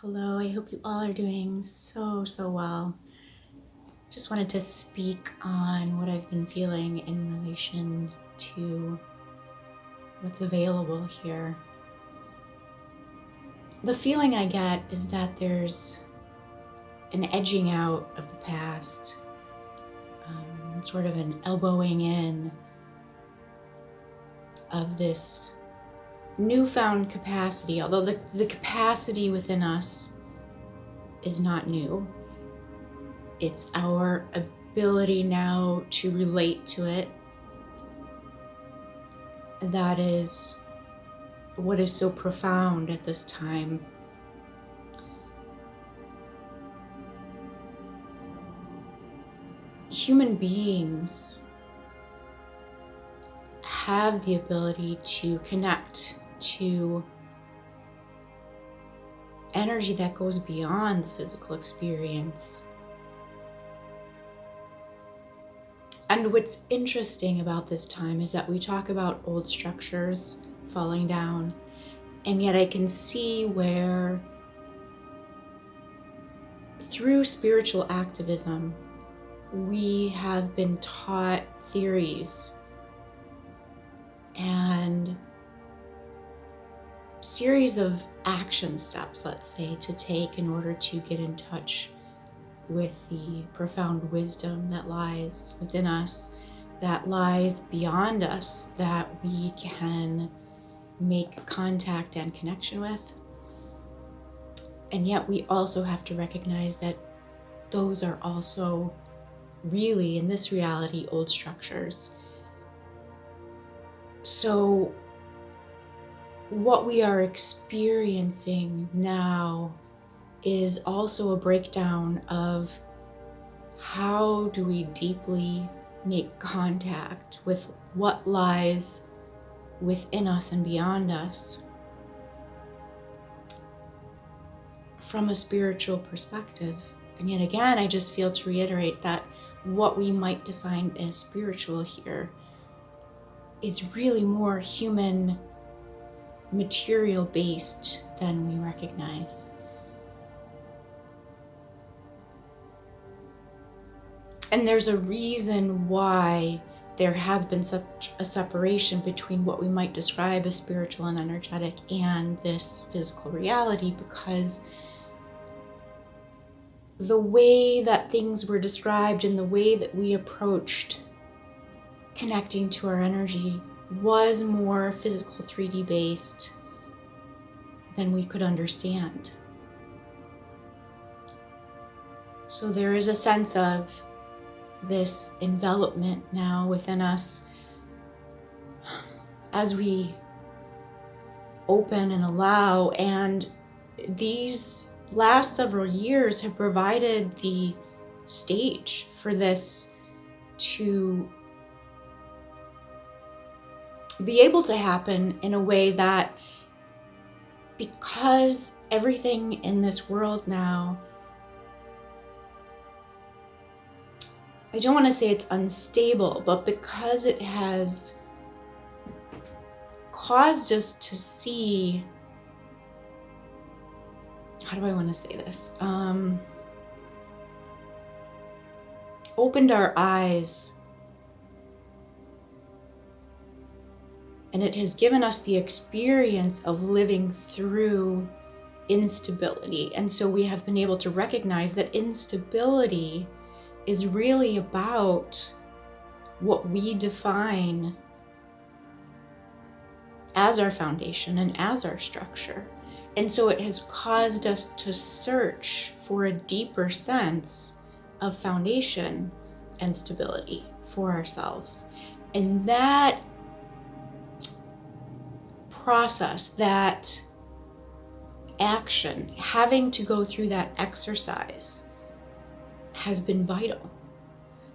Hello, I hope you all are doing so well. Just wanted to speak on what I've been feeling in relation to what's available here. The feeling I get is that there's an edging out of the past, sort of an elbowing in of this newfound capacity, although the capacity within us is not new. It's our ability now to relate to it. That is what is so profound at this time. Human beings have the ability to connect to energy that goes beyond the physical experience. And what's interesting about this time is that we talk about old structures falling down, and yet I can see where through spiritual activism, we have been taught theories and series of action steps, let's say, to take in order to get in touch with the profound wisdom that lies within us, that lies beyond us, that we can make contact and connection with. And yet we also have to recognize that those are also really, in this reality, old structures. So what we are experiencing now is also a breakdown of how do we deeply make contact with what lies within us and beyond us from a spiritual perspective. And yet again, I just feel to reiterate that what we might define as spiritual here is really more human, material based than we recognize. And there's a reason why there has been such a separation between what we might describe as spiritual and energetic and this physical reality, because the way that things were described and the way that we approached connecting to our energy was more physical 3D based than we could understand. So there is a sense of this envelopment now within us as we open and allow, and these last several years have provided the stage for this to be able to happen in a way that, because everything in this world now, I don't want to say it's unstable, but because it has caused us to see, how do I want to say this? Opened our eyes, and it has given us the experience of living through instability. And so we have been able to recognize that instability is really about what we define as our foundation and as our structure. And so it has caused us to search for a deeper sense of foundation and stability for ourselves. And that process, that action, having to go through that exercise, has been vital.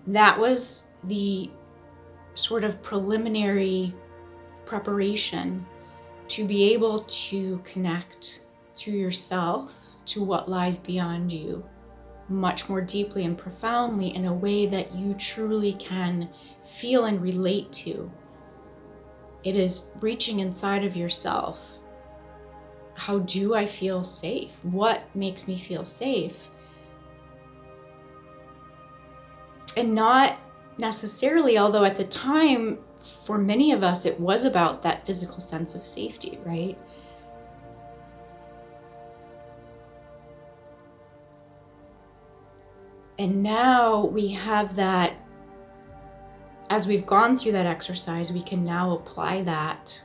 That was the sort of preliminary preparation to be able to connect through yourself to what lies beyond you much more deeply and profoundly, in a way that you truly can feel and relate to. It is reaching inside of yourself how do I feel safe? What makes me feel safe? And not necessarily, although at the time, for many of us, it was about that physical sense of safety, right? And now we have that, as we've gone through that exercise, we can now apply that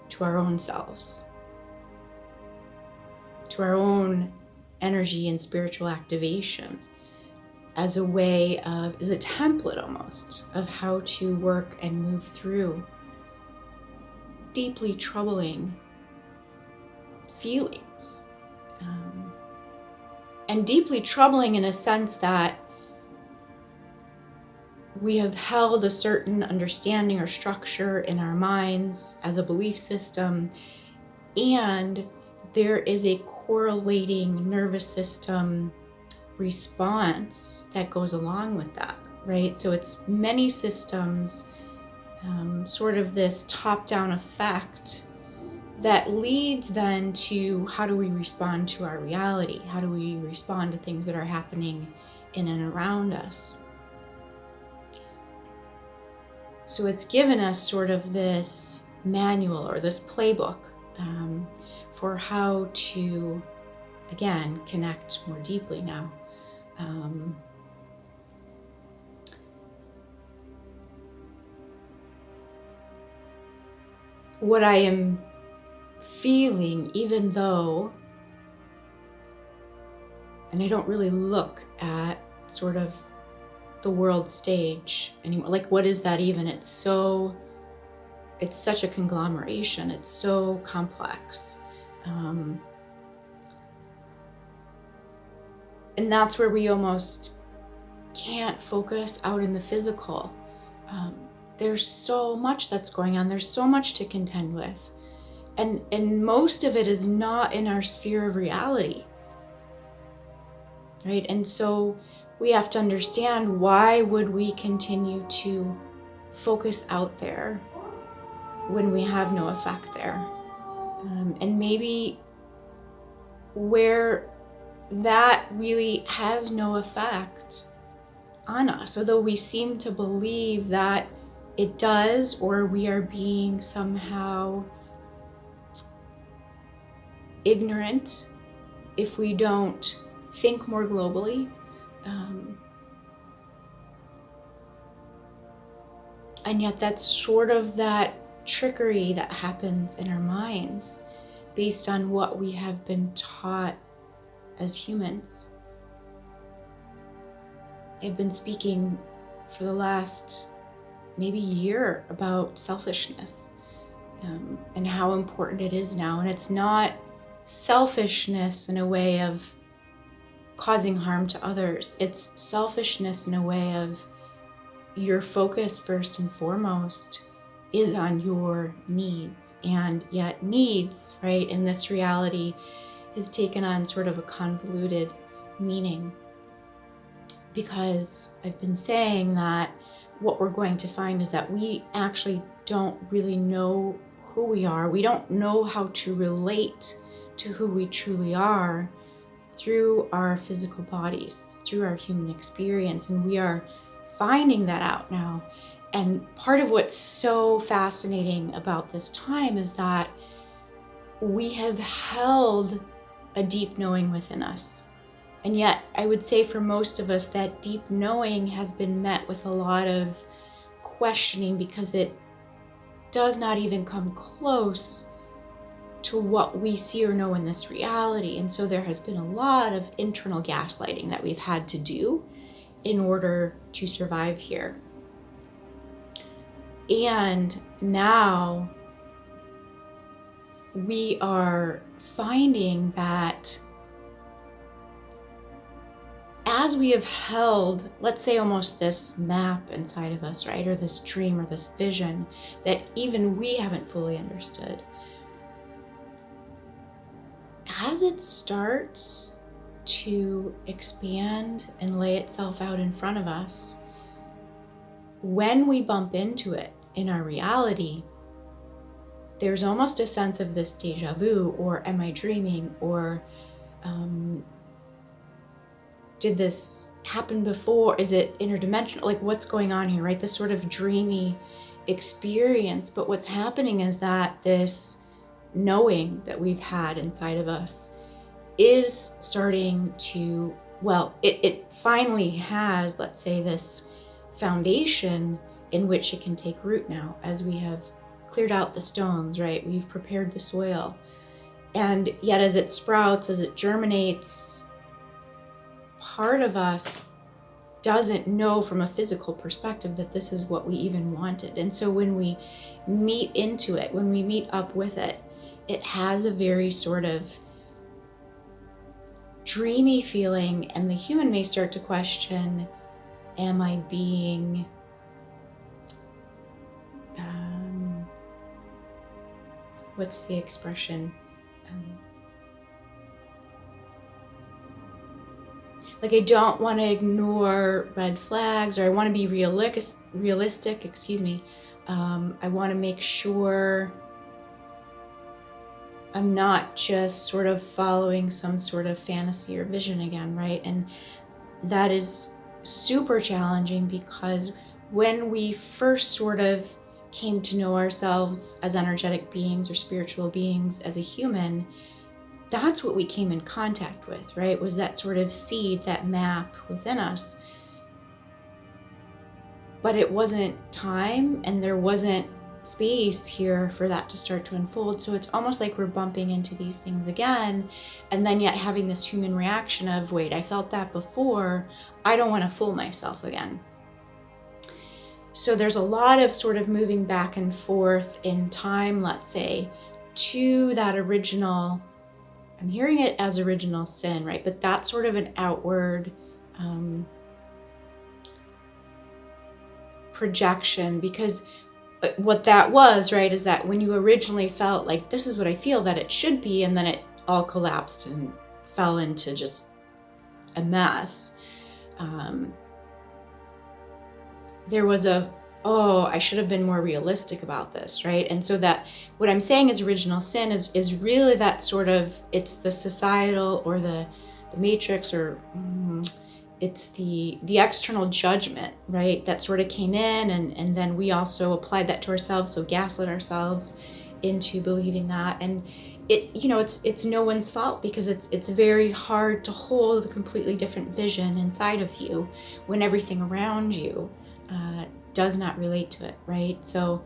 to our own selves, to our own energy and spiritual activation, as a way of, as a template almost, of how to work and move through deeply troubling feelings. And deeply troubling in a sense that we have held a certain understanding or structure in our minds as a belief system, and there is a correlating nervous system response that goes along with that, right? So it's many systems, sort of this top-down effect that leads then to how do we respond to our reality? How do we respond to things that are happening in and around us? So it's given us sort of this manual or this playbook for how to, again, connect more deeply now. What I am feeling, even though, and I don't really look at sort of the world stage anymore. Like, what is that even? It's such a conglomeration. It's so complex. And that's where we almost can't focus out in the physical. There's so much that's going on. There's so much to contend with. And most of it is not in our sphere of reality, right? And so we have to understand, why would we continue to focus out there when we have no effect there? And maybe where that really has no effect on us, although we seem to believe that it does, or we are being somehow ignorant if we don't think more globally. And yet that's sort of that trickery that happens in our minds based on what we have been taught as humans. I've been speaking for the last maybe year about selfishness, and how important it is now. And it's not selfishness in a way of causing harm to others. It's selfishness in a way of your focus first and foremost is on your needs. And yet needs, right, in this reality is taken on sort of a convoluted meaning, because I've been saying that what we're going to find is that we actually don't really know who we are. We don't know how to relate to who we truly are through our physical bodies, through our human experience. And we are finding that out now. And part of what's so fascinating about this time is that we have held a deep knowing within us. And yet, I would say for most of us, that deep knowing has been met with a lot of questioning, because it does not even come close to what we see or know in this reality. And so there has been a lot of internal gaslighting that we've had to do in order to survive here. And now we are finding that as we have held, let's say, almost this map inside of us, right, or this dream or this vision that even we haven't fully understood, as it starts to expand and lay itself out in front of us, when we bump into it in our reality, there's almost a sense of this deja vu, or am I dreaming, or did this happen before? Is it interdimensional? Like, what's going on here, right? This sort of dreamy experience. But what's happening is that this knowing that we've had inside of us is starting to, well, it finally has, let's say, this foundation in which it can take root now, as we have cleared out the stones, right? We've prepared the soil. And yet as it sprouts, as it germinates, part of us doesn't know from a physical perspective that this is what we even wanted. And so when we meet into it, when we meet up with it, it has a very sort of dreamy feeling, and the human may start to question, am I being what's the expression? Like, I don't want to ignore red flags, or I want to be realistic, excuse me. I want to make sure I'm not just sort of following some sort of fantasy or vision again, right? And that is super challenging, because when we first sort of came to know ourselves as energetic beings or spiritual beings as a human, that's what we came in contact with, right? Was that sort of seed, that map within us. But it wasn't time, and there wasn't space here for that to start to unfold. So it's almost like we're bumping into these things again, and then yet having this human reaction of, wait, I felt that before, I don't want to fool myself again. So there's a lot of sort of moving back and forth in time, let's say, to that original, I'm hearing it as original sin, right? But that's sort of an outward projection, because what that was, right, is that when you originally felt like, this is what I feel that it should be, and then it all collapsed and fell into just a mess. There was I should have been more realistic about this, right? And so that what I'm saying is original sin is really that sort of, it's the societal or the matrix, or it's the external judgment, right? That sort of came in, and then we also applied that to ourselves, so gaslit ourselves into believing that. And it's no one's fault, because it's very hard to hold a completely different vision inside of you when everything around you does not relate to it, right? So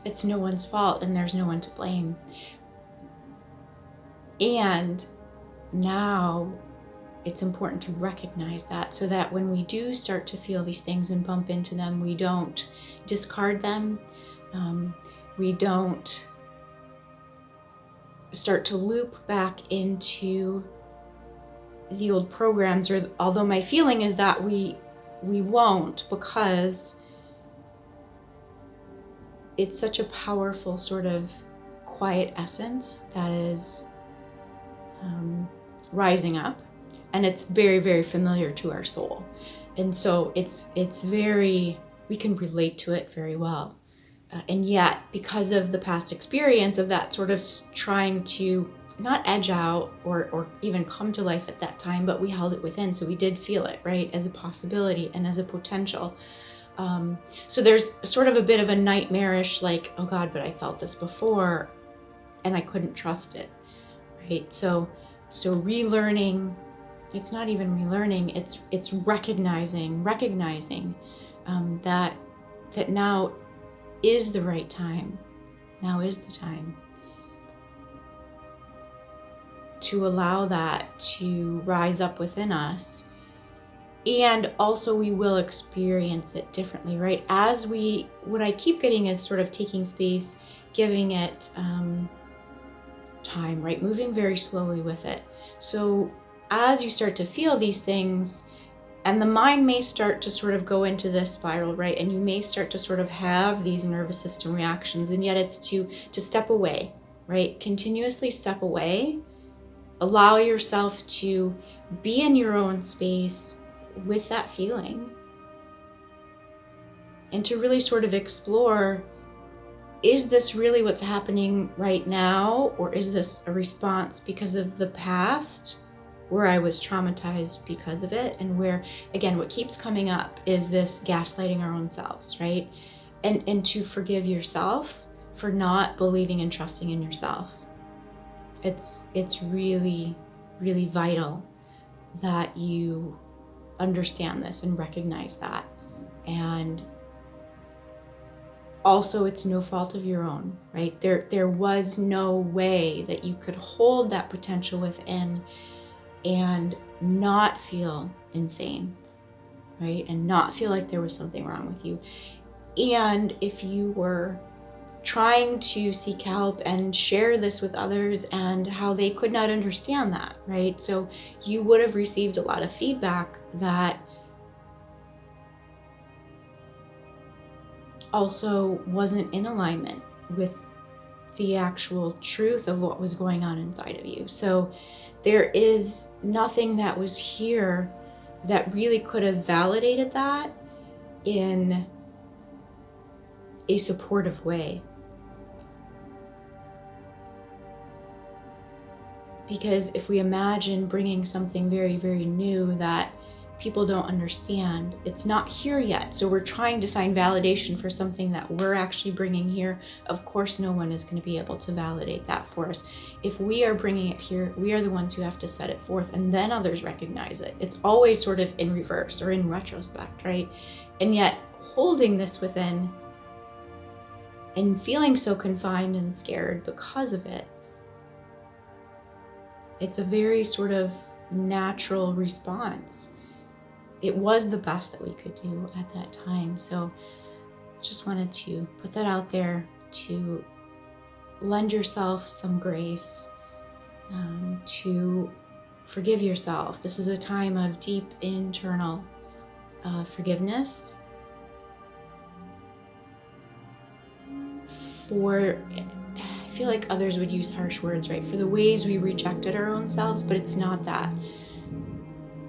it's no one's fault, and there's no one to blame. And now it's important to recognize that, so that when we do start to feel these things and bump into them, we don't discard them. We don't start to loop back into the old programs, or although my feeling is that we won't, because it's such a powerful sort of quiet essence that is rising up, and it's very, very familiar to our soul. And so it's very, we can relate to it very well. And yet, because of the past experience of that sort of trying to not edge out or even come to life at that time, but we held it within. So we did feel it, right, as a possibility and as a potential. So there's sort of a bit of a nightmarish, like, oh God, but I felt this before and I couldn't trust it, right? So relearning, it's not even relearning, it's recognizing that now is the right time. Now is the time to allow that to rise up within us. And also we will experience it differently, right? What I keep getting is sort of taking space, giving it time, right? Moving very slowly with it. So as you start to feel these things, and the mind may start to sort of go into this spiral, right? And you may start to sort of have these nervous system reactions, and yet it's to step away, right? Continuously step away. Allow yourself to be in your own space with that feeling. and to really sort of explore, is this really what's happening right now? Or is this a response because of the past where I was traumatized because of it? And where, again, what keeps coming up is this gaslighting our own selves, right? And to forgive yourself for not believing and trusting in yourself. It's really, really vital that you understand this and recognize that. And also, it's no fault of your own, right? There was no way that you could hold that potential within and not feel insane, right? And not feel like there was something wrong with you. And if you were trying to seek help and share this with others and how they could not understand that, right? So you would have received a lot of feedback that also wasn't in alignment with the actual truth of what was going on inside of you. So there is nothing that was here that really could have validated that in a supportive way. Because if we imagine bringing something very, very new that people don't understand, it's not here yet. So we're trying to find validation for something that we're actually bringing here. Of course, no one is going to be able to validate that for us. If we are bringing it here, we are the ones who have to set it forth, and then others recognize it. It's always sort of in reverse or in retrospect, right? And yet holding this within and feeling so confined and scared because of it, it's a very sort of natural response. It was the best that we could do at that time. So just wanted to put that out there to lend yourself some grace, to forgive yourself. This is a time of deep internal forgiveness for, I feel like others would use harsh words, right? For the ways we rejected our own selves, but it's not that.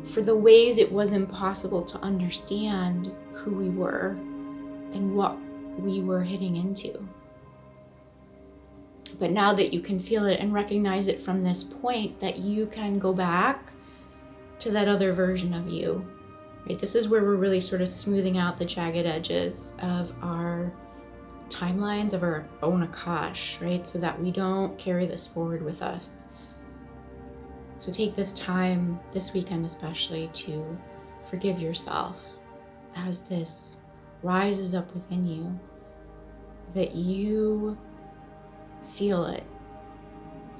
For the ways it was impossible to understand who we were and what we were hitting into. But now that you can feel it and recognize it from this point, that you can go back to that other version of you, right? This is where we're really sort of smoothing out the jagged edges of our timelines, of our own Akash, right? So that we don't carry this forward with us. So take this time, this weekend especially, to forgive yourself as this rises up within you, that you feel it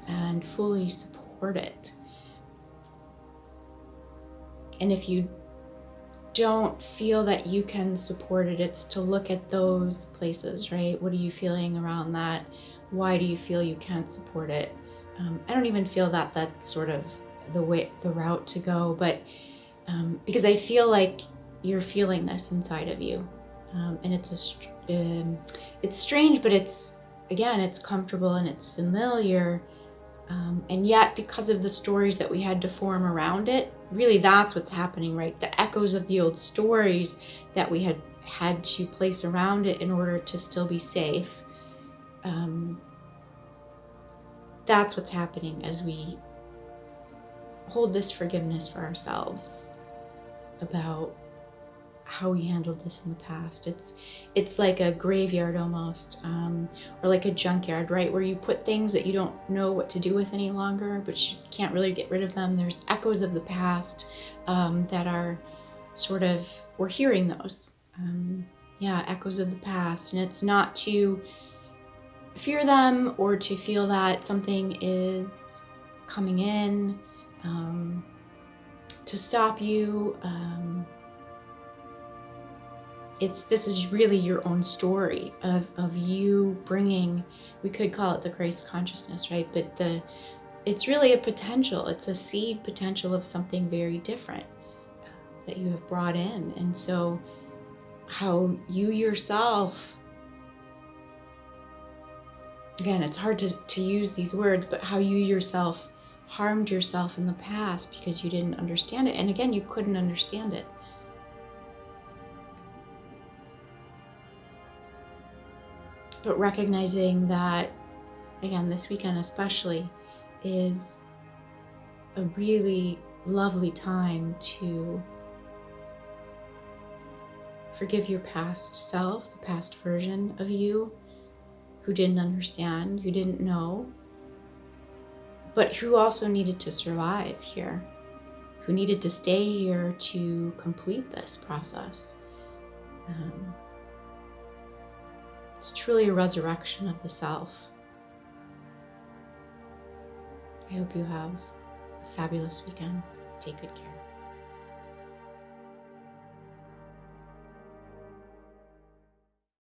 and fully support it. And if you don't feel that you can support it, it's to look at those places, right? What are you feeling around that? Why do you feel you can't support it? I don't even feel that that's sort of the route to go, but because I feel like you're feeling this inside of you, and it's strange, but it's comfortable and it's familiar, and yet because of the stories that we had to form around it, really that's what's happening, right? The echoes of the old stories that we had to place around it in order to still be safe. That's what's happening as we hold this forgiveness for ourselves about how we handled this in the past. It's like a graveyard almost, or like a junkyard, right? Where you put things that you don't know what to do with any longer, but you can't really get rid of them. There's echoes of the past that are sort of, we're hearing those. Echoes of the past. And it's not to fear them or to feel that something is coming in to stop you. This is really your own story of you bringing, we could call it the Christ consciousness, right? But it's really a potential. It's a seed potential of something very different that you have brought in. And so how you yourself, again, it's hard to use these words, but how you yourself harmed yourself in the past because you didn't understand it. And again, you couldn't understand it. But recognizing that, again, this weekend especially, is a really lovely time to forgive your past self, the past version of you who didn't understand, who didn't know, but who also needed to survive here, who needed to stay here to complete this process. It's truly a resurrection of the self. I hope you have a fabulous weekend. Take good care.